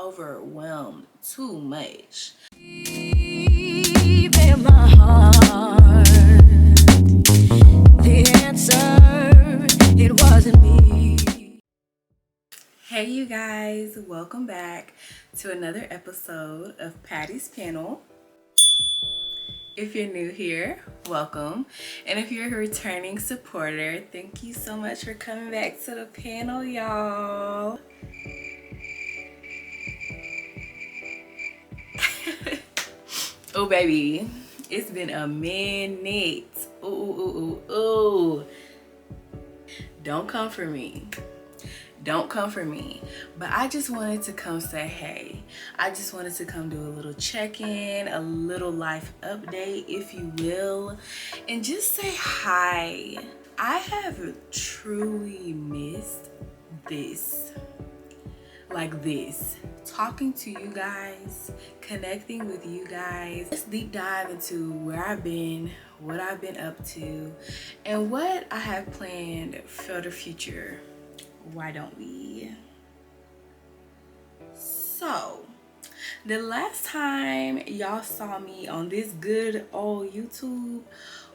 overwhelmed too much. Deep in my heart, the answer, it wasn't me. Hey you guys, welcome back to another episode of Patty's Panel. If you're new here, welcome. And if you're a returning supporter, thank you so much for coming back to the panel, y'all. Oh baby, it's been a minute. Ooh. Don't come for me. Don't come for me. But I just wanted to come say hey. I just wanted to come do a little check-in, a little life update, if you will, and just say hi. I have truly missed this. Like this. Talking to you guys, connecting with you guys. Let's deep dive into where I've been, what I've been up to, and what I have planned for the future. Why don't we? So, the last time y'all saw me on this good old YouTube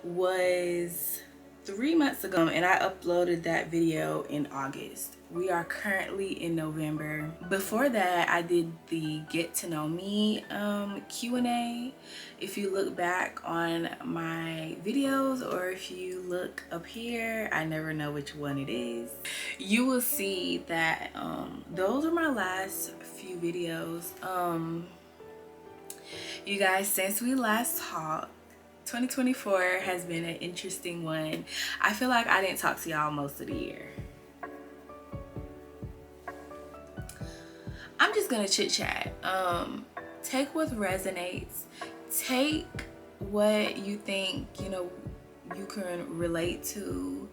was 3 months ago, and I uploaded that video in August. We are currently in November. Before that, I did the Get to Know Me Q&A. If you look back on my videos, or if you look up here, I never know which one it is, you will see that those are my last few videos. You guys, since we last talked, 2024 has been an interesting one. I feel like I didn't talk to y'all most of the year. I'm just gonna chit chat. Take what resonates. Take what you think, you can relate to.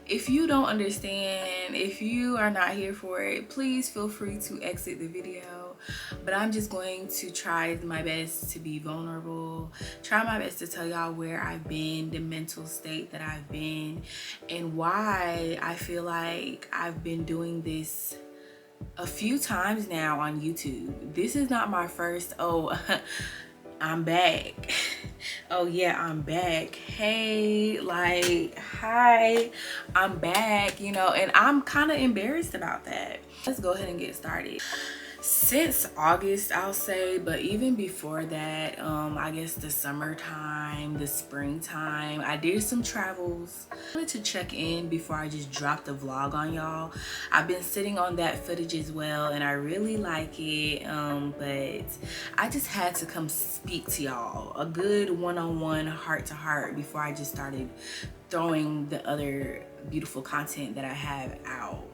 If you don't understand, if you are not here for it, please feel free to exit the video. But I'm just going to try my best to be vulnerable, try my best to tell y'all where I've been, the mental state that I've been, and why I feel like I've been doing this a few times now on YouTube. This is not my first, I'm back. Oh yeah, I'm back. Hey, like, hi, I'm back, and I'm kind of embarrassed about that. Let's go ahead and get started. Since August, I'll say, but even before that, I guess the summertime, the springtime, I did some travels. I wanted to check in before I just dropped the vlog on y'all. I've been sitting on that footage as well, and I really like it, but I just had to come speak to y'all, a good one-on-one, heart-to-heart, before I just started throwing the other beautiful content that I have out.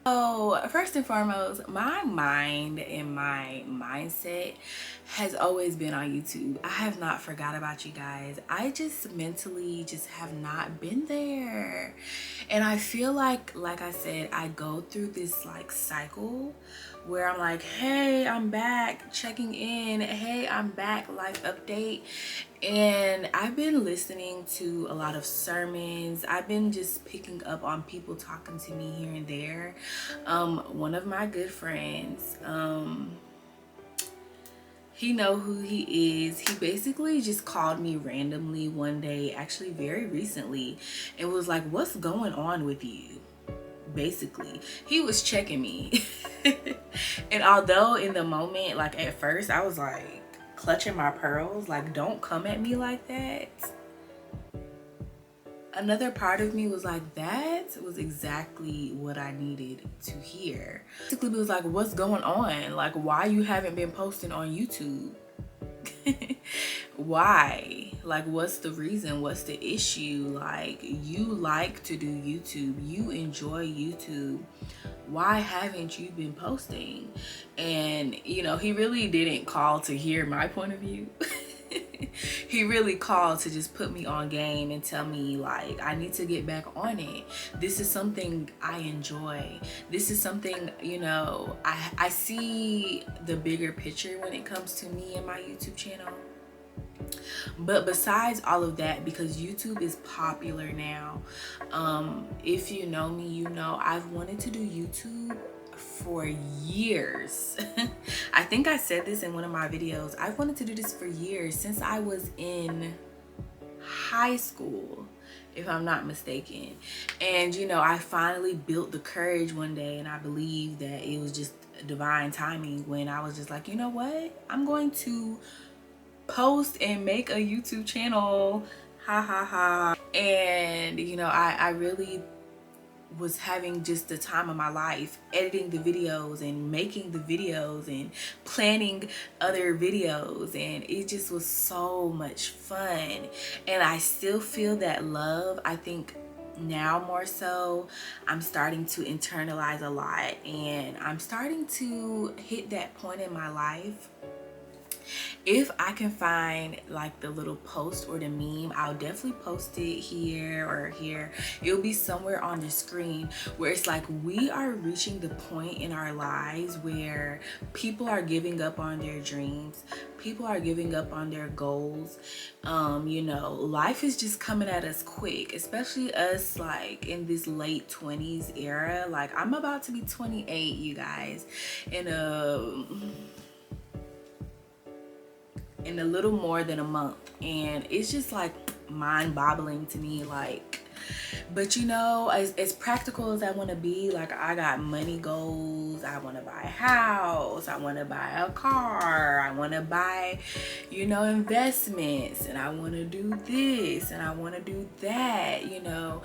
So first and foremost, my mind and my mindset has always been on YouTube. I have not forgot about you guys. I just mentally just have not been there. And I feel like I said, I go through this like cycle where I'm like, hey, I'm back, checking in. Hey, I'm back, life update. And I've been listening to a lot of sermons. I've been just picking up on people talking to me here and there. One of my good friends, he know who he is. He basically just called me randomly one day, actually very recently, and was like, what's going on with you? Basically, he was checking me. And although in the moment, like at first I was like clutching my pearls, like, don't come at me like that, another part of me was like, that was exactly what I needed to hear. Basically, it was like, what's going on? Like, why you haven't been posting on YouTube? Why? Like, what's the reason? What's the issue? Like, you like to do YouTube, you enjoy YouTube, why haven't you been posting? And he really didn't call to hear my point of view. He really called to just put me on game and tell me, like, I need to get back on it. This is something I enjoy. This is something, I see the bigger picture when it comes to me and my YouTube channel. But besides all of that, because YouTube is popular now, if you know me, I've wanted to do YouTube for years. I think I said this in one of my videos. I've wanted to do this for years, since I was in high school, if I'm not mistaken. And you know, I finally built the courage one day, and I believe that it was just divine timing when I was just like, you know what, I'm going to post and make a YouTube channel, ha ha ha. And you know, I really was having just the time of my life, editing the videos and making the videos and planning other videos, and it just was so much fun. And I still feel that love. I think now more so I'm starting to internalize a lot, and I'm starting to hit that point in my life. If I can find like the little post or the meme, I'll definitely post it here or here. It'll be somewhere on the screen, where it's like we are reaching the point in our lives where people are giving up on their dreams, people are giving up on their goals. You know, life is just coming at us quick, especially us like in this late 20s era. Like I'm about to be 28, you guys, in a little more than a month, and it's just like mind-boggling to me. Like, but you know, as practical as I want to be, like I got money goals. I want to buy a house, I want to buy a car, I want to buy, you know, investments, and I want to do this and I want to do that. You know,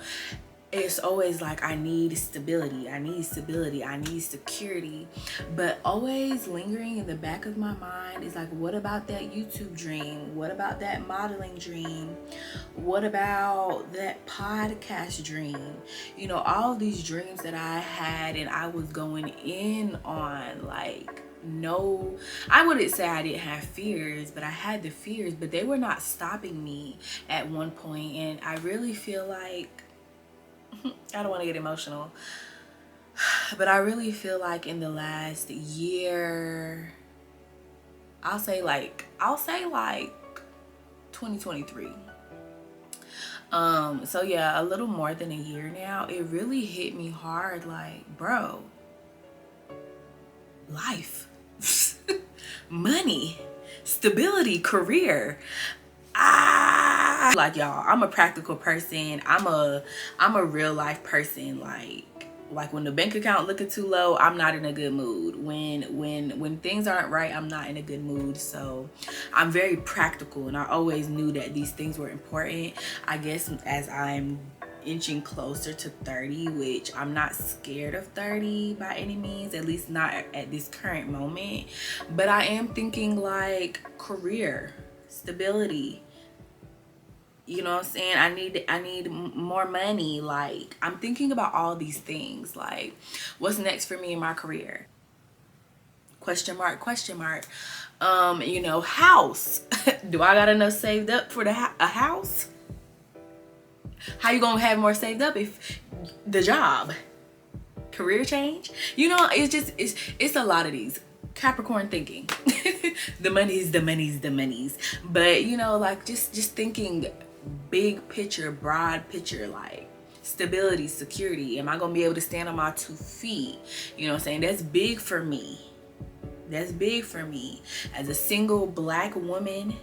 it's always like I need stability, I need security. But always lingering in the back of my mind is like, what about that YouTube dream? What about that modeling dream? What about that podcast dream? You know, all of these dreams that I had and I was going in on, like, no, I wouldn't say I didn't have fears, but I had the fears, but they were not stopping me at one point. And I really feel like, I don't want to get emotional, but I really feel like in the last year, I'll say like 2023. So yeah, a little more than a year now, it really hit me hard. Like, bro, life, money, stability, career. Like, y'all, I'm a practical person. I'm a real life person. Like when the bank account looking too low, I'm not in a good mood. When things aren't right, I'm not in a good mood. So I'm very practical, and I always knew that these things were important. I guess as I'm inching closer to 30, which I'm not scared of 30 by any means, at least not at this current moment, but I am thinking like career, stability. You know what I'm saying? I need more money. Like, I'm thinking about all these things. Like, what's next for me in my career? Question mark, question mark. You know, house. Do I got enough saved up for a house? How you gonna have more saved up if the job, career change? You know, it's a lot of these Capricorn thinking. the monies. But you know, like just thinking big picture, broad picture, like stability, security. Am I gonna be able to stand on my 2 feet? You know what I'm saying? That's big for me. That's big for me. As a single Black woman,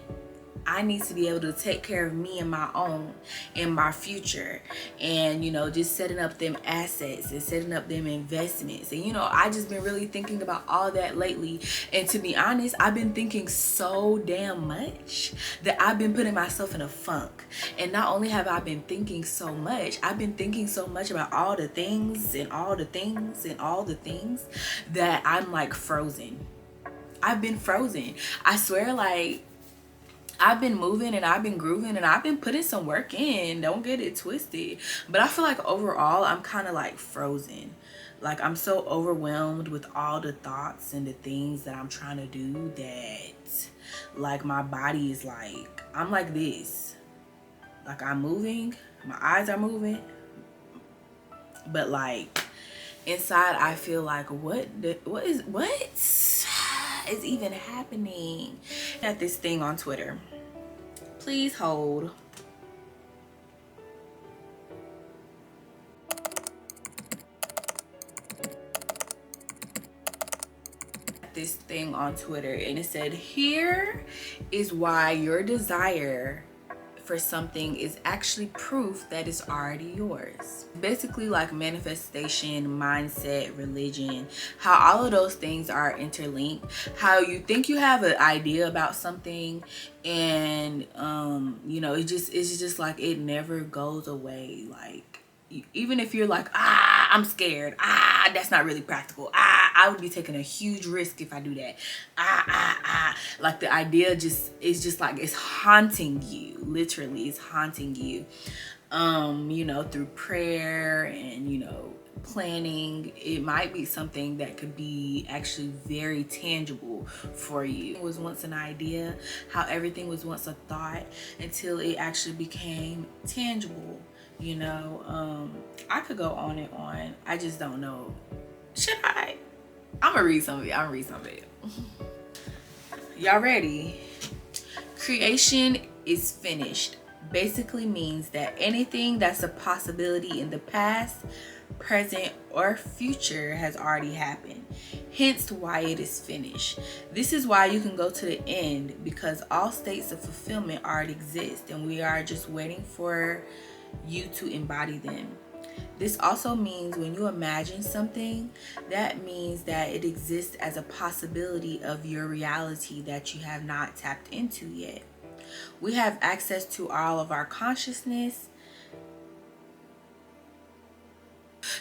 I need to be able to take care of me and my own and my future. And, you know, just setting up them assets and setting up them investments. And, you know, I just been really thinking about all that lately. And to be honest, I've been thinking so damn much that I've been putting myself in a funk. And not only have I been thinking so much, I've been thinking so much about all the things and all the things and all the things that I'm like frozen. I've been frozen. I swear, like, I've been moving and I've been grooving and I've been putting some work in. Don't get it twisted. But I feel like overall, I'm kind of like frozen. Like, I'm so overwhelmed with all the thoughts and the things that I'm trying to do that, like, my body is like, I'm like this. Like, I'm moving. My eyes are moving. But, like, inside, I feel like, what is even happening? At this thing on Twitter. Please hold. this thing on Twitter, and it said, here is why your desire for something is actually proof that it's already yours. Basically, like manifestation, mindset, religion, how all of those things are interlinked. How you think you have an idea about something, and you know, it's just like it never goes away. Like, even if you're like, I'm scared, that's not really practical, I would be taking a huge risk if I do that, like the idea is just like it's haunting you. Literally, it's haunting you. You know, through prayer and, you know, planning, it might be something that could be actually very tangible for you. It was once an idea, how everything was once a thought, until it actually became tangible. You know, I could go on and on. I just don't know. Should I? I'm gonna read some of it. Y'all ready? Creation is finished basically means that anything that's a possibility in the past, present, or future has already happened. Hence why it is finished. This is why you can go to the end, because all states of fulfillment already exist, and we are just waiting for you to embody them. This also means when you imagine something, that means that it exists as a possibility of your reality that you have not tapped into yet. We have access to all of our consciousness.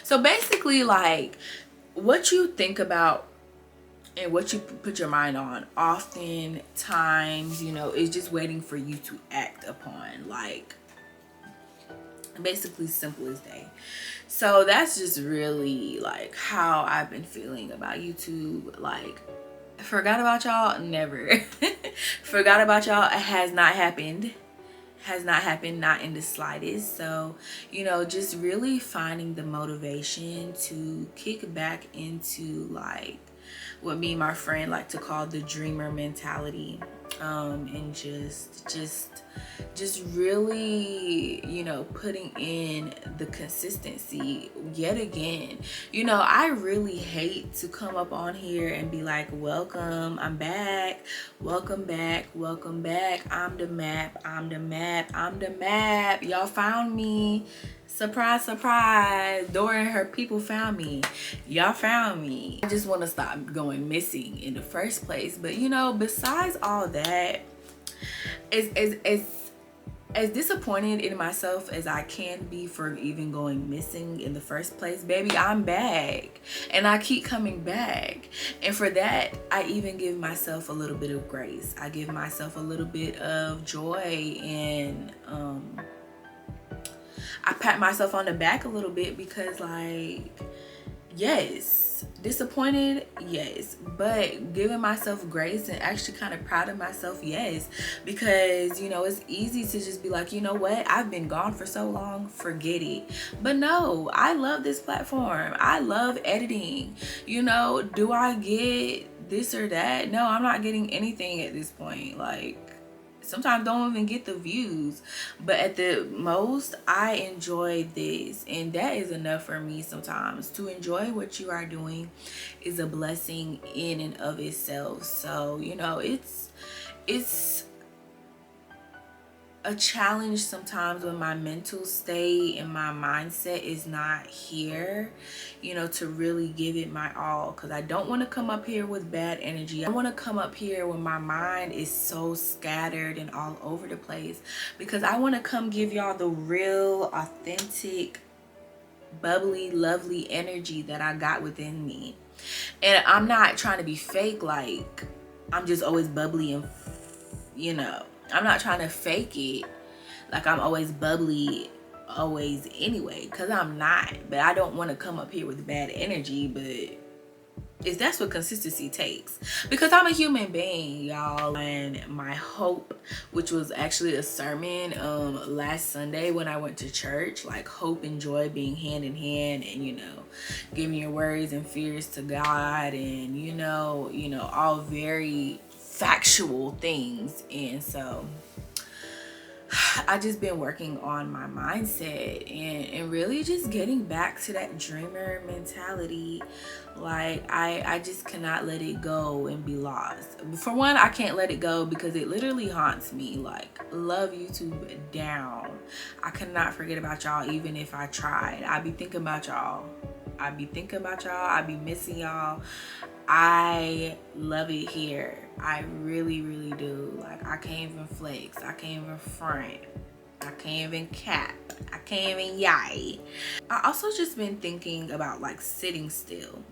So basically, like, what you think about and what you put your mind on oftentimes, you know, is just waiting for you to act upon. Like, basically simple as day. So that's just really like how I've been feeling about YouTube. Like, forgot about y'all? Never. Forgot about y'all? It has not happened. Not in the slightest. So, you know, just really finding the motivation to kick back into like what me and my friend like to call the dreamer mentality, and just really, you know, putting in the consistency yet again. You know, I really hate to come up on here and be like, welcome, I'm back, welcome back, I'm the map, y'all found me, surprise, surprise, Dora and her people found me, y'all found me. I just want to stop going missing in the first place. But, you know, besides all that, as disappointed in myself as I can be for even going missing in the first place, baby, I'm back, and I keep coming back. And for that, I even give myself a little bit of grace. I give myself a little bit of joy, and I pat myself on the back a little bit, because, like, yes, disappointed, yes, but giving myself grace and actually kind of proud of myself, yes, because, you know, it's easy to just be like, you know what, I've been gone for so long, forget it. But no, I love this platform. I love editing. You know, do I get this or that? No, I'm not getting anything at this point. Like, sometimes don't even get the views, but at the most, I enjoy this, and that is enough for me. Sometimes to enjoy what you are doing is a blessing in and of itself. So, you know, it's a challenge sometimes when my mental state and my mindset is not here, you know, to really give it my all, because I don't want to come up here with bad energy. I want to come up here when my mind is so scattered and all over the place, because I want to come give y'all the real, authentic, bubbly, lovely energy that I got within me. And I'm not trying to be fake, like I'm just always bubbly and, you know, I'm not trying to fake it like I'm always bubbly always anyway, because I'm not. But I don't want to come up here with bad energy, but that's what consistency takes, because I'm a human being, y'all. And my hope, which was actually a sermon last Sunday when I went to church, like hope and joy being hand in hand, and, you know, giving your worries and fears to God, and you know, all very factual things. And so I just been working on my mindset and really just getting back to that dreamer mentality. Like I just cannot let it go and be lost. For one, I can't let it go because it literally haunts me. Like, love YouTube down. I cannot forget about y'all even if I tried. I be thinking about y'all. I be thinking about y'all. I be missing y'all. I love it here. I really, really do. Like, I can't even flex. I can't even front. I can't even cap. I can't even yay. I also just been thinking about like sitting still.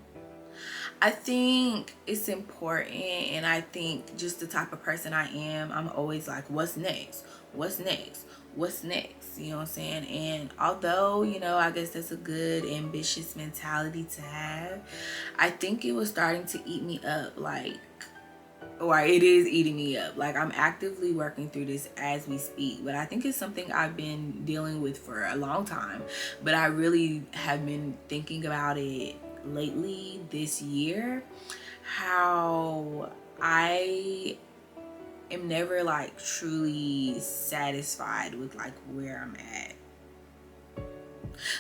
I think it's important, and I think just the type of person I am, I'm always like, what's next? What's next? What's next? You know what I'm saying? And although, you know, I guess that's a good ambitious mentality to have, I think it was starting to eat me up, like, or it is eating me up. Like, I'm actively working through this as we speak, but I think it's something I've been dealing with for a long time, but I really have been thinking about it lately this year, how I am never like truly satisfied with like where I'm at.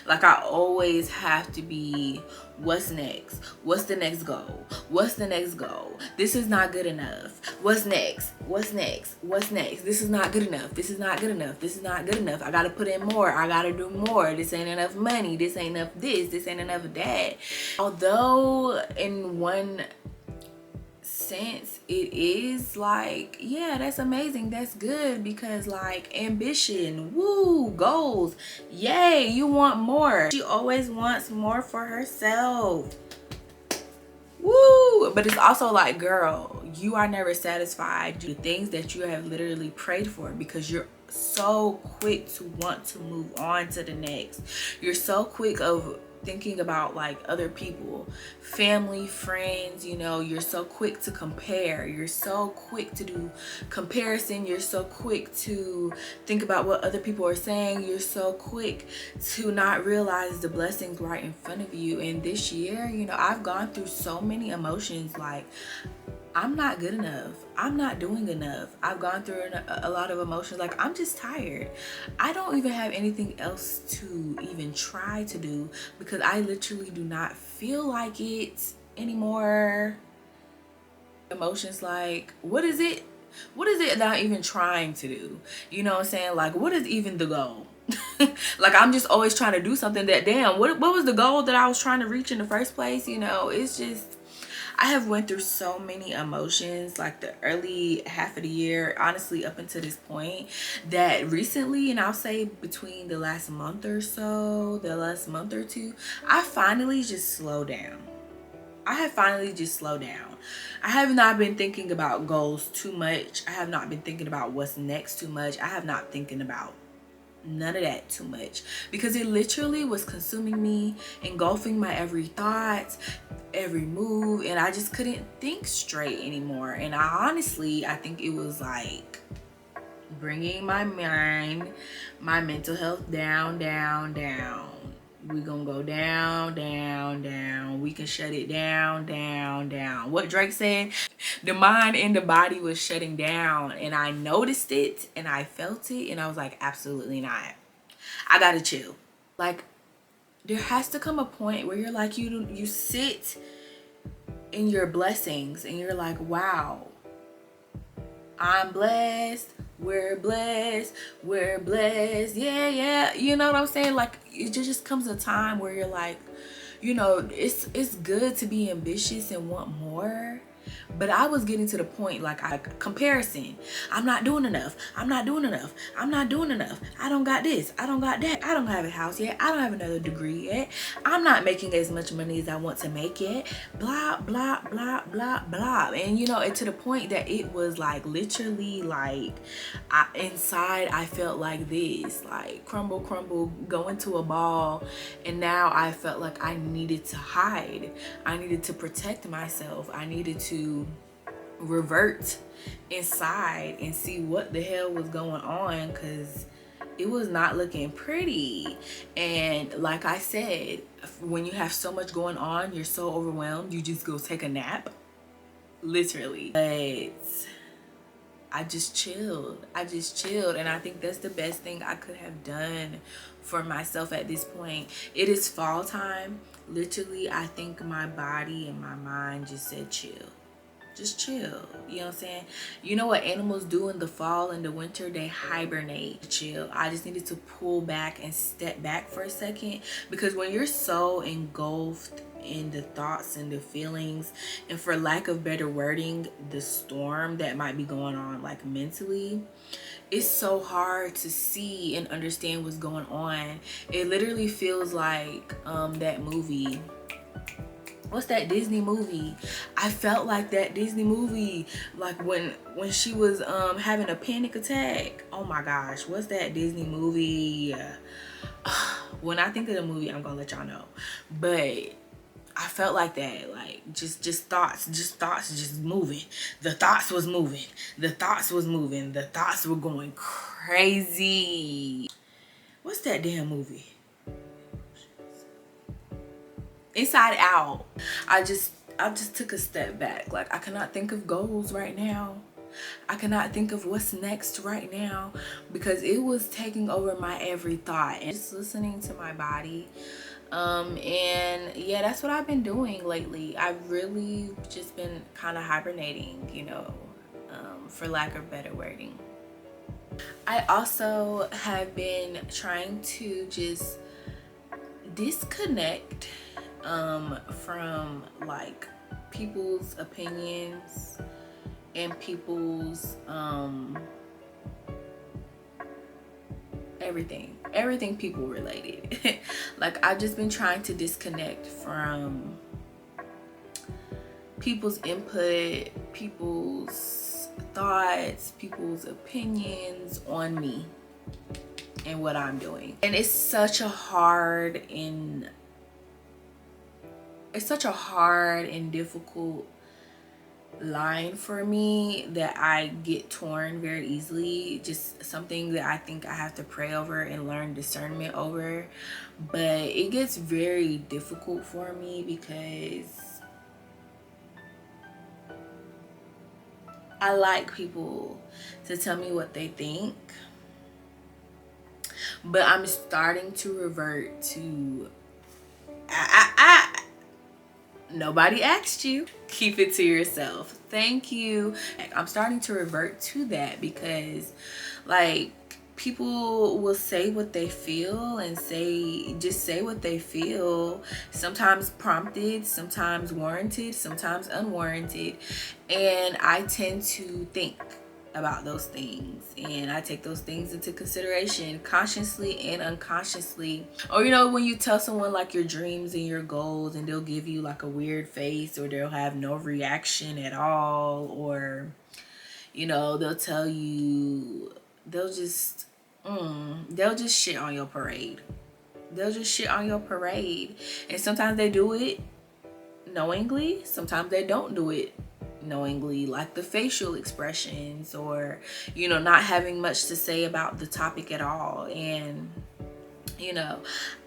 Like, I always have to be, what's next? What's the next goal? What's the next goal? This is not good enough. What's next? What's next? What's next? This is not good enough. This is not good enough. This is not good enough. I gotta put in more. I gotta do more. This ain't enough money. This ain't enough this. This ain't enough that. Although in one sense it is like, yeah, that's amazing, that's good, because like ambition, woo, goals, yay, you want more. She always wants more for herself, woo. But it's also like, girl, you are never satisfied. The things that you have literally prayed for, because you're so quick to want to move on to the next. You're so quick of thinking about like other people, family, friends, you know, you're so quick to compare, you're so quick to do comparison, you're so quick to think about what other people are saying, you're so quick to not realize the blessings right in front of you. And this year, you know, I've gone through so many emotions, like, I'm not good enough, I'm not doing enough. I've gone through a lot of emotions, like, I'm just tired. I don't even have anything else to even try to do, because I literally do not feel like it anymore. Emotions like, what is it that I'm even trying to do? You know what I'm saying? Like, what is even the goal? Like, I'm just always trying to do something that, damn, what was the goal that I was trying to reach in the first place? You know, it's just, I have went through so many emotions, like the early half of the year, honestly, up until this point, that recently, and I'll say between the last month or so, the last month or two, I finally just slowed down. I have finally just slowed down. I have not been thinking about goals too much. I have not been thinking about what's next too much. I have not thinking about none of that too much, because it literally was consuming me, engulfing my every thought, every move, and I just couldn't think straight anymore. And I think it was like bringing my mind, my mental health down. We gonna go down. We can shut it down. What Drake said, the mind and the body was shutting down, and I noticed it and I felt it, and I was like, absolutely not. I gotta chill. Like, there has to come a point where you're like, you sit in your blessings and you're like, wow, I'm blessed, we're blessed, yeah, you know what I'm saying? Like, it just comes a time where you're like, you know, it's good to be ambitious and want more, but I was getting to the point, like, comparison. I'm not doing enough. I don't got this, I don't got that, I don't have a house yet, I don't have another degree yet, I'm not making as much money as I want to make yet, blah blah blah blah blah. And you know, it to the point that it was like literally like, inside I felt like this, like crumble going to a ball, and now I felt like I needed to hide, I needed to protect myself, I needed to revert inside and see what the hell was going on, because it was not looking pretty. And like I said, when you have so much going on, you're so overwhelmed, you just go take a nap, literally. But I just chilled. And I think that's the best thing I could have done for myself at this point. It is fall time. Literally, I think my body and my mind just said chill. Just chill. You know what I'm saying? You know what animals do in the fall and the winter? They hibernate. Chill. I just needed to pull back and step back for a second, because when you're so engulfed in the thoughts and the feelings, and for lack of better wording, the storm that might be going on like mentally, it's so hard to see and understand what's going on. It literally feels like that movie. What's that Disney movie? I felt like that Disney movie, like when she was having a panic attack. Oh my gosh, what's that Disney movie? When I think of the movie, I'm gonna let y'all know. But I felt like that, like just thoughts just moving. The thoughts was moving. The thoughts were going crazy. What's that damn movie? Inside Out. I just took a step back. Like, I cannot think of goals right now. I cannot think of what's next right now, because it was taking over my every thought. And just listening to my body. And yeah, that's what I've been doing lately. I've really just been kind of hibernating, you know, for lack of better wording. I also have been trying to just disconnect from like people's opinions and people's everything people related. Like, I've just been trying to disconnect from people's input, people's thoughts, people's opinions on me and what I'm doing. And it's such a hard and difficult line for me that I get torn very easily. Just something that I think I have to pray over and learn discernment over. But it gets very difficult for me because I like people to tell me what they think, but I'm starting to revert to nobody asked you. Keep it to yourself. Thank you. I'm starting to revert to that because, like, people will say what they feel and just say what they feel. Sometimes prompted, sometimes warranted, sometimes unwarranted. And I tend to think about those things, and I take those things into consideration consciously and unconsciously. Or, you know, when you tell someone like your dreams and your goals, and they'll give you like a weird face, or they'll have no reaction at all, or, you know, they'll tell you, they'll just shit on your parade. They'll just shit on your parade. And sometimes they do it knowingly, sometimes they don't do it knowingly, like the facial expressions, or, you know, not having much to say about the topic at all. And, you know,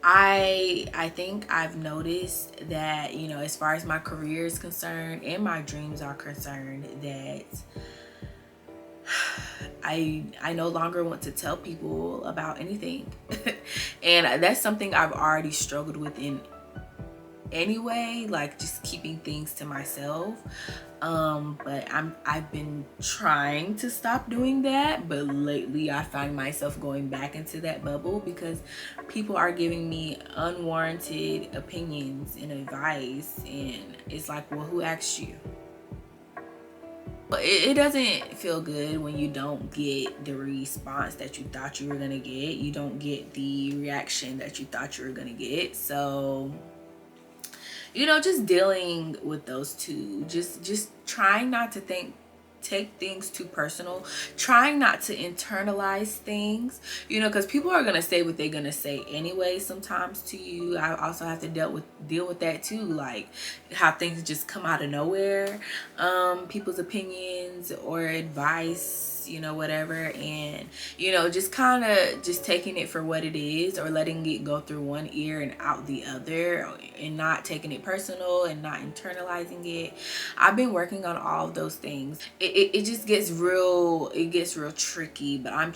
I think I've noticed that, you know, as far as my career is concerned and my dreams are concerned, that I no longer want to tell people about anything. And that's something I've already struggled with in anyway, like just keeping things to myself. But I've been trying to stop doing that, but lately I find myself going back into that bubble because people are giving me unwarranted opinions and advice, and it's like, well, who asked you? But it doesn't feel good when you don't get the response that you thought you were gonna get. You don't get the reaction that you thought you were gonna get. So, you know, just dealing with those two, just trying not to take things too personal, trying not to internalize things, you know, because people are gonna say what they're gonna say anyway sometimes to you. I also have to deal with that too, like how things just come out of nowhere, people's opinions or advice, you know, whatever, and, you know, just kind of just taking it for what it is, or letting it go through one ear and out the other, and not taking it personal and not internalizing it. I've been working on all of those things. It just gets real, it gets real tricky, but I'm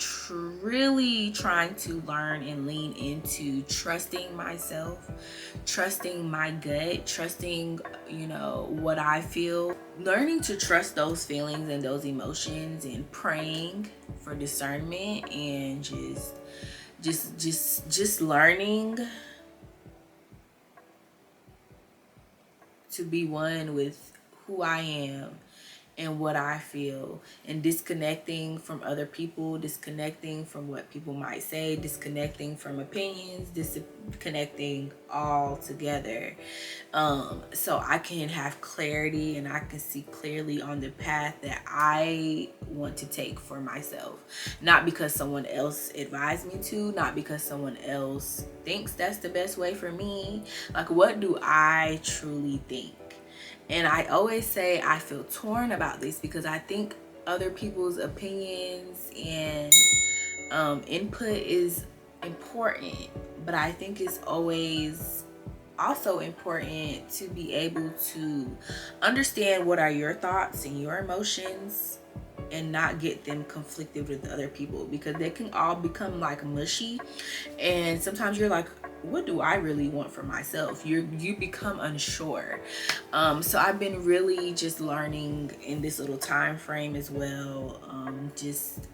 really trying to learn and lean into trusting myself, trusting my gut, trusting, you know, what I feel, learning to trust those feelings and those emotions, and praying for discernment, and just learning to be one with who I am and what I feel, and disconnecting from other people, disconnecting from what people might say, disconnecting from opinions, disconnecting all together, so I can have clarity and I can see clearly on the path that I want to take for myself. Not because someone else advised me to, not because someone else thinks that's the best way for me. Like, what do I truly think? And I always say I feel torn about this, because I think other people's opinions and input is important, but I think it's always also important to be able to understand what are your thoughts and your emotions, and not get them conflicted with other people, because they can all become like mushy, and sometimes you're like, what do I really want for myself? You become unsure. So I've been really just learning in this little time frame as well, just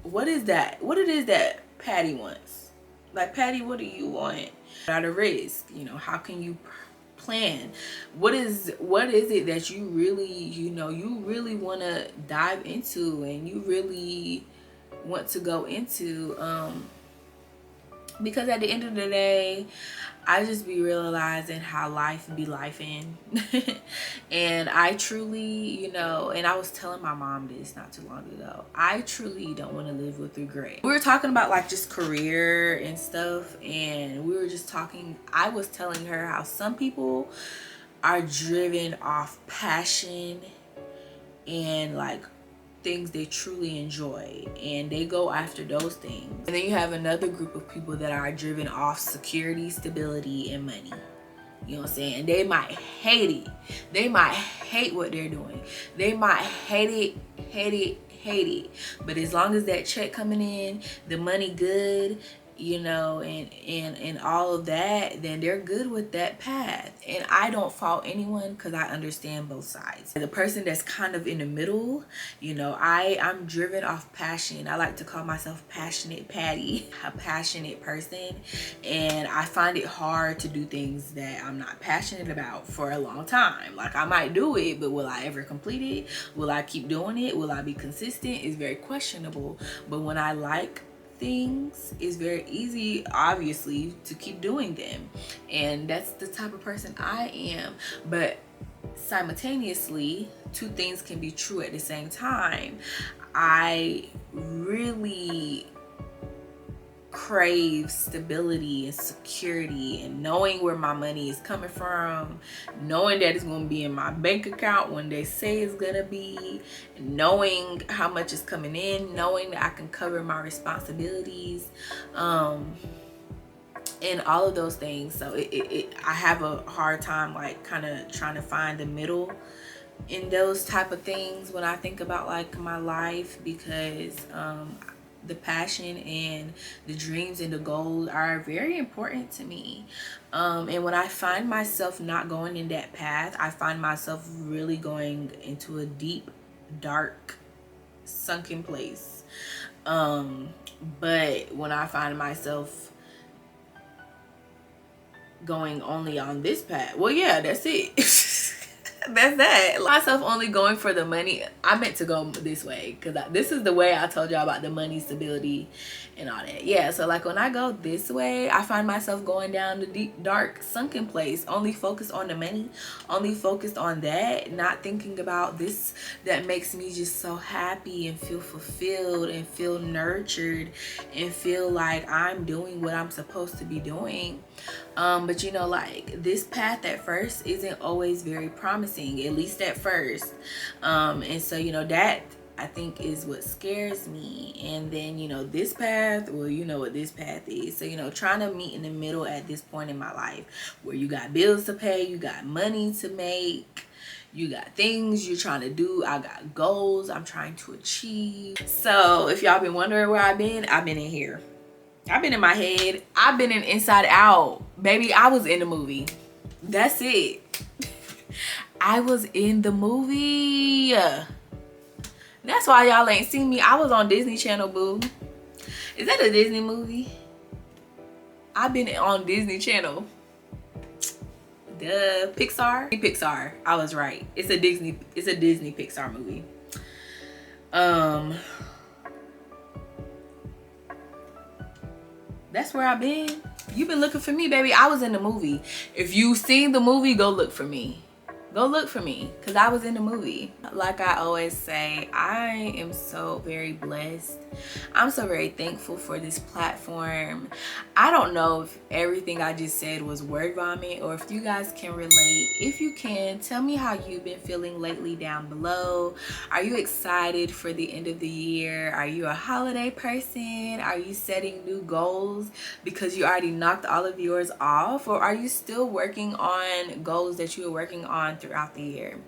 what it is that Patty wants. Like, Patty, what do you want? At a risk, you know, how can you plan? What is it that you really, you know, you really want to dive into, and you really want to go into? Because at the end of the day, I just be realizing how life be lifing. And I truly, you know, and I was telling my mom this not too long ago, I truly don't want to live with regret. We were talking about like just career and stuff, and we were just talking, I was telling her how some people are driven off passion and like things they truly enjoy, and they go after those things. And then you have another group of people that are driven off security, stability, and money. You know what I'm saying? And they might hate it. They might hate what they're doing. They might hate it. But as long as that check coming in, the money good, you know, and all of that, then they're good with that path. And I don't fault anyone, because I understand both sides. The person that's kind of in the middle, you know, I'm driven off passion. I like to call myself passionate Patty, a passionate person, and I find it hard to do things that I'm not passionate about for a long time. Like, I might do it, but will I ever complete it? Will I keep doing it? Will I be consistent? It's very questionable. But when I like things, it's very easy, obviously, to keep doing them, and that's the type of person I am. But simultaneously, two things can be true at the same time. I really crave stability and security, and knowing where my money is coming from, knowing that it's going to be in my bank account when they say it's going to be, knowing how much is coming in, knowing that I can cover my responsibilities, and all of those things. So I have a hard time like kind of trying to find the middle in those type of things when I think about like my life, because the passion and the dreams and the goals are very important to me. And when I find myself not going in that path, I find myself really going into a deep, dark, sunken place. But when I find myself going only on this path, well, yeah, that's it. That's that. Myself only going for the money. I meant to go this way, because this is the way I told y'all about the money, stability, and all that. Yeah, so like when I go this way, I find myself going down the deep, dark, sunken place, only focused on the money, only focused on that, not thinking about this that makes me just so happy and feel fulfilled and feel nurtured and feel like I'm doing what I'm supposed to be doing. But you know, like this path at first isn't always very promising, at least at first. And so, you know, that I think is what scares me. And then, you know, this path, well, you know what this path is. So, you know, trying to meet in the middle at this point in my life where you got bills to pay, you got money to make, you got things you're trying to do. I got goals I'm trying to achieve. So if y'all been wondering where I've been in here. I've been in my head. I've been in Inside Out. Baby, I was in the movie. That's it. I was in the movie. That's why y'all ain't seen me. I was on Disney Channel, boo. Is that a Disney movie? I've been on Disney Channel. Duh. Pixar. I was right. It's a Disney Pixar movie. That's where I've been. You've been looking for me, baby. I was in the movie. If you seen the movie, go look for me. Go look for me, because I was in the movie. Like I always say, I am so very blessed. I'm so very thankful for this platform. I don't know if everything I just said was word vomit or if you guys can relate. If you can, tell me how you've been feeling lately down below. Are you excited for the end of the year? Are you a holiday person? Are you setting new goals because you already knocked all of yours off? Or are you still working on goals that you were working on throughout the year?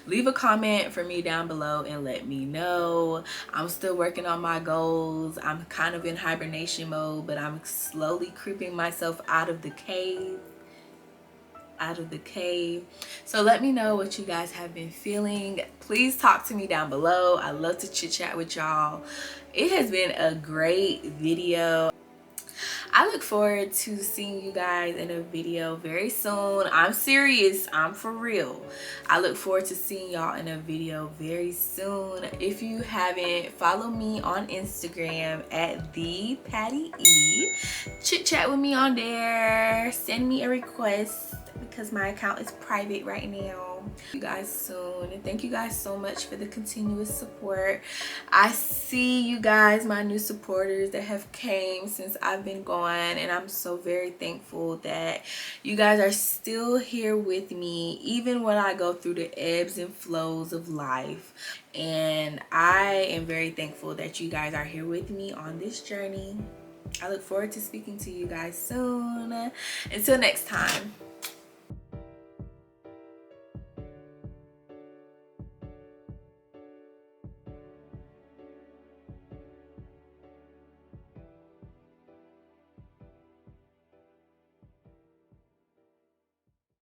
Leave a comment for me down below and let me know. I'm still working on my goals. I'm kind of in hibernation mode, but I'm slowly creeping myself out of the cave. So let me know what you guys have been feeling. Please talk to me down below. I love to chit chat with y'all. It has been a great video. I look forward to seeing you guys in a video very soon. I'm serious. I'm for real. I look forward to seeing y'all in a video very soon. If you haven't, follow me on Instagram at the Patty E. Chit chat with me on there. Send me a request because my account is private right now. You guys soon, and thank you guys so much for the continuous support. I see you guys, my new supporters that have came since I've been gone, and I'm so very thankful that you guys are still here with me even when I go through the ebbs and flows of life. And I am very thankful that you guys are here with me on this journey. I look forward to speaking to you guys soon. Until next time.